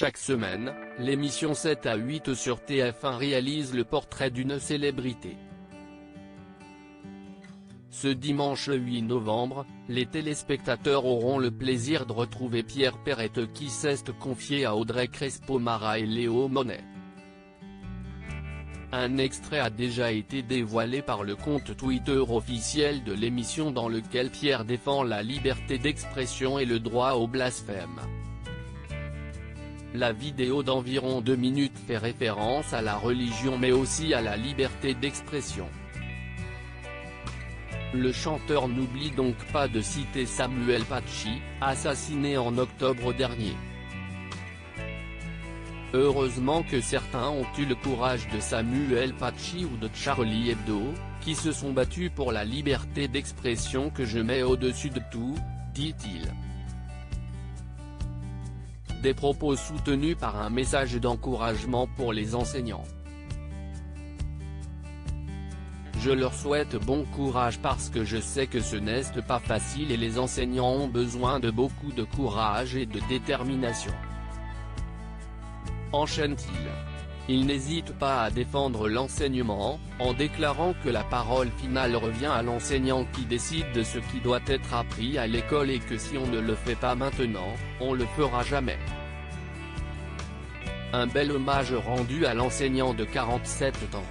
Chaque semaine, l'émission 7 à 8 sur TF1 réalise le portrait d'une célébrité. Ce dimanche 8 novembre, les téléspectateurs auront le plaisir de retrouver Pierre Perrette qui s'est confié à Audrey Crespo-Mara et Léo Monet. Un extrait a déjà été dévoilé par le compte Twitter officiel de l'émission dans lequel Pierre défend la liberté d'expression et le droit au blasphème. La vidéo d'environ 2 minutes fait référence à la religion mais aussi à la liberté d'expression. Le chanteur n'oublie donc pas de citer Samuel Paty, assassiné en octobre dernier. Heureusement que certains ont eu le courage de Samuel Paty ou de Charlie Hebdo, qui se sont battus pour la liberté d'expression que je mets au-dessus de tout, dit-il. Des propos soutenus par un message d'encouragement pour les enseignants. Je leur souhaite bon courage parce que je sais que ce n'est pas facile et les enseignants ont besoin de beaucoup de courage et de détermination. Enchaîne-t-il. Il n'hésite pas à défendre l'enseignement, en déclarant que la parole finale revient à l'enseignant qui décide de ce qui doit être appris à l'école et que si on ne le fait pas maintenant, on le fera jamais. Un bel hommage rendu à l'enseignant de 47 ans.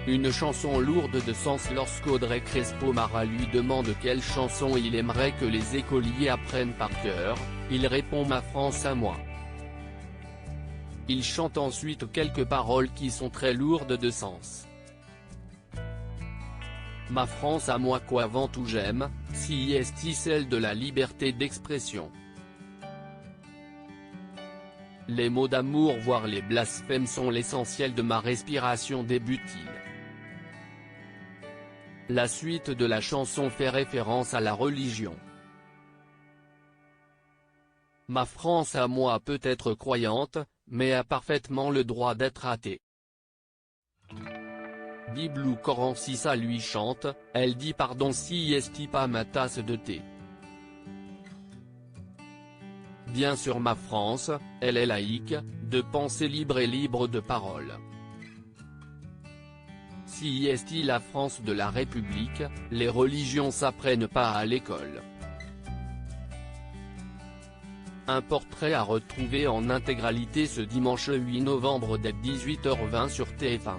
Une chanson lourde de sens lorsqu'Audrey Crespo-Mara lui demande quelle chanson il aimerait que les écoliers apprennent par cœur, il répond « Ma France à moi ». Il chante ensuite quelques paroles qui sont très lourdes de sens. Ma France à moi qu'avant tout j'aime, si est celle de la liberté d'expression. Les mots d'amour voire les blasphèmes sont l'essentiel de ma respiration débute-t-il. La suite de la chanson fait référence à la religion. Ma France à moi peut être croyante, mais a parfaitement le droit d'être athée. Bible ou Coran si ça lui chante, elle dit pardon si est pas ma tasse de thé. Bien sûr ma France, elle est laïque, de pensée libre et libre de parole. Si est la France de la République, les religions s'apprennent pas à l'école. Un portrait à retrouver en intégralité ce dimanche 8 novembre dès 18h20 sur TF1.